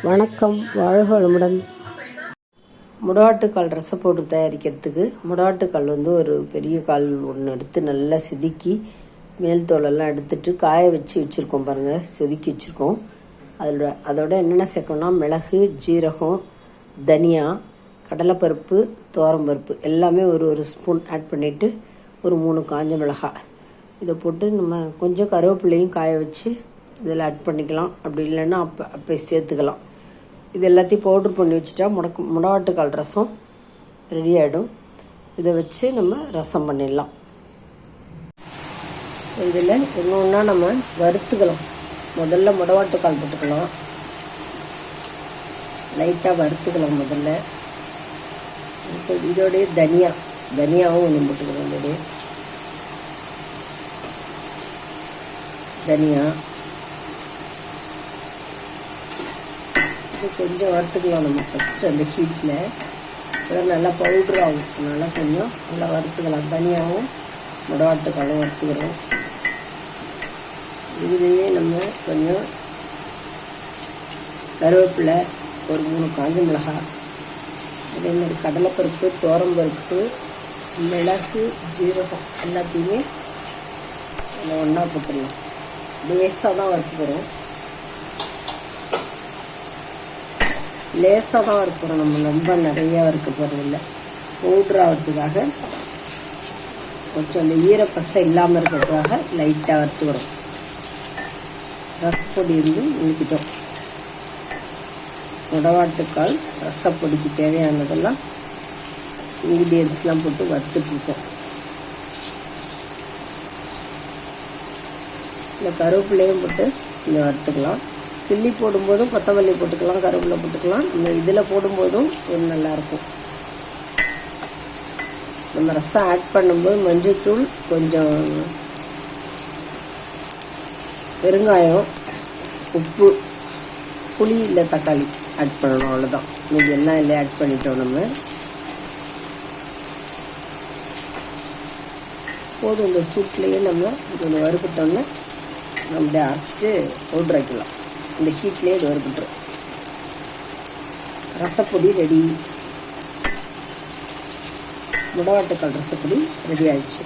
வணக்கம், வாழ்க வளமுடன். முடாட்டுக்கால் ரசம் போட்டு தயாரிக்கிறதுக்கு முடாட்டுக்கால் ஒரு பெரிய கால் ஒன்று எடுத்து நல்லா செதுக்கி மேல் தோலெல்லாம் எடுத்துட்டு காய வச்சு வச்சுருக்கோம் பாருங்கள். செதுக்கி வச்சுருக்கோம். அதோட என்னென்ன சேர்க்கணும்னா மிளகு, ஜீரகம், தனியா, கடலைப்பருப்பு, துவரம்பருப்பு எல்லாமே ஒரு ஸ்பூன் ஆட் பண்ணிவிட்டு ஒரு 3 காஞ்ச மிளகாய் இதை போட்டு நம்ம கொஞ்சம் கருவேப்பிலையும் காய வச்சு இதில் ஆட் பண்ணிக்கலாம். அப்படி இல்லைன்னா அப்போ சேர்த்துக்கலாம். இது எல்லாத்தையும் பவுட்ரு பண்ணி வச்சுட்டா முடாட்டுக்கால் ரசம் ரெடி ஆகிடும். இதை வச்சு நம்ம ரசம் பண்ணிடலாம். இதில் ஒன்றா நம்ம வறுத்துக்கலாம். முதல்ல முடவாட்டுக்கால் போட்டுக்கலாம். லைட்டாக வறுத்துக்கலாம் முதல்ல. இதோடைய தனியாவும் ஒன்று போட்டுக்கலாம். இதோடைய தனியா இது கொஞ்சம் வறுத்துக்கலாம். நம்ம ஃபஸ்ட்டு அந்த ஹீட்டில் இதெல்லாம் நல்லா பவுட்ரு ஆகும். நல்லா கொஞ்சம் நல்லா வறுத்துக்கலாம். தனியாகவும் முடவாட்டுக்காலும் வறுத்துக்கிறோம். இதுலேயே நம்ம கொஞ்சம் கருவேப்பிலை, ஒரு 3 காஞ்ச மிளகாய், அதேமாதிரி கடலைப்பருப்பு, துவரம்பருப்பு, மிளகு, ஜீரகம் எல்லாத்தையுமே நம்ம ஒன்றா போட்டுடலாம். லேசாக தான் வறுத்துக்கிறோம். லேசாக தான் வறுக்கிறோம். நம்ம ரொம்ப நிறையா வறுக்க போகிறதில்ல. பவுட்ரு ஆகிறதுக்காக கொஞ்சம் அந்த ஈரப்பசை இல்லாமல் இருக்கிறதுக்காக லைட்டாக வறுத்துக்கிறோம். ரசப்பொடி நுணுக்கிட்டோம். முடவாட்டுக்கால் ரசப்பொடிக்கு தேவையானதெல்லாம் இன்க்ரீடியன்ஸ்லாம் போட்டு வறுத்துட்ருக்கோம். இந்த கருவேப்பிலையும் போட்டு இதை வறுத்துக்கலாம். கிள்ளி போடும்போதும் கொத்தமல்லி போட்டுக்கலாம், கருவேப்பிலை போட்டுக்கலாம். இந்த இதில் போடும்போதும் ஒரு நல்லாயிருக்கும். நம்ம ரசம் ஆட் பண்ணும்போது மஞ்சள்தூள், கொஞ்சம் பெருங்காயம், உப்பு, புளி இல்லை தக்காளி ஆட் பண்ணணும். அவ்வளோதான். மீதி எல்லாம் இல்லை ஆட் பண்ணிட்டோம். நம்ம போதும். இந்த சூட்லேயே நம்ம கொஞ்சம் வறுக்கிட்டோம்னா நம்ம அப்படியே அரைச்சிட்டு பவுட்ரு வைக்கலாம். இந்த ஹீட்லேயே இது வறுக்கிட்டுரும். ரசப்பொடி ரெடி. முடவாட்டுக்கால் ரசப்பொடி ரெடி ஆயிடுச்சு.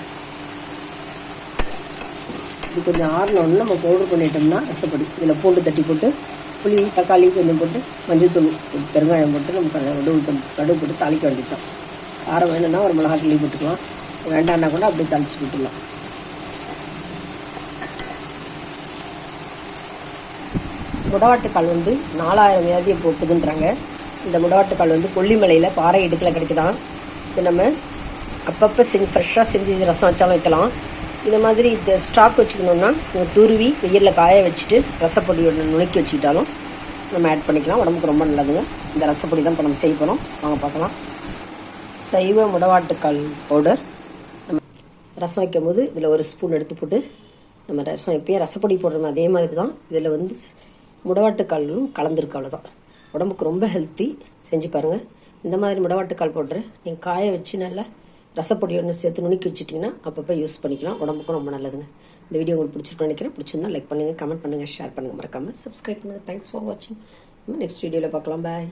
இது கொஞ்சம் ஆறினோன்னு நம்ம பவுட்ரு பண்ணிட்டோம்னா ரசப்பொடி. இதில் பூண்டு தட்டி போட்டு புளி, தக்காளி கொஞ்சம் போட்டு மஞ்சள்தூள், பெருங்காயம் போட்டு நம்ம கடுகு போட்டு தாளிக்க வேண்டியதான். காரம் வேணும்னா ஒரு மிளகாய் கிள்ளி போட்டுக்கலாம். வேண்டான்னா கூட அப்படியே தாளிச்சு விட்டுடலாம். முடவாட்டுக்கால் 4000 வியாதியை போக்குதுன்றாங்க. இந்த முடவாட்டுக்கால் கொல்லிமலையில் பாறை இடுக்கில் கிடைக்குதான். இது நம்ம அப்பப்போ ஃப்ரெஷ்ஷாக செஞ்சு ரசம் வச்சாலும் வைக்கலாம். இந்த மாதிரி இந்த ஸ்டாக் வச்சுக்கணுன்னா துருவி வெயிலில் காய வச்சுட்டு ரசப்பொடியோட நுணுக்கி வச்சுக்கிட்டாலும் நம்ம ஆட் பண்ணிக்கலாம். உடம்புக்கு ரொம்ப நல்லதுங்க. இந்த ரசப்பொடி தான் இப்போ நம்ம செய்ய போகிறோம். வாங்க பார்க்கலாம். சைவ முடவாட்டுக்கால் பவுடர். நம்ம ரசம் வைக்கும் போது இதில் ஒரு ஸ்பூன் எடுத்து போட்டு நம்ம ரசம் எப்பயும் ரசப்பொடி போடுறோம் அதே மாதிரி தான் இதில் முடவாட்டுக்காலும் கலந்துருக்கு. அவ்வளோதான். உடம்புக்கு ரொம்ப ஹெல்த்தி. செஞ்சு பாருங்கள். இந்த மாதிரி முடவாட்டுக்கால் பவுட்ரு நீங்கள் காய வச்சு நல்லா ரசப்பொடி ஒன்று சேர்த்து நுணுக்கி வச்சுட்டிங்கன்னா அப்பப்போ யூஸ் பண்ணிக்கலாம். உடம்புக்கும் ரொம்ப நல்லதுங்க. இந்த வீடியோ உங்களுக்கு பிடிச்சிருக்குன்னு நினைக்கிறேன். பிடிச்சிருந்தா லைக் பண்ணுங்கள், கமெண்ட் பண்ணுங்கள், ஷேர் பண்ணுங்கள், மறக்காமல் சப்ஸ்கிரைப் பண்ணுங்கள். தேங்க்ஸ் ஃபார் வாட்சிங். நம்ம நெக்ஸ்ட் வீடியோவில் பார்க்கலாம். பாய்.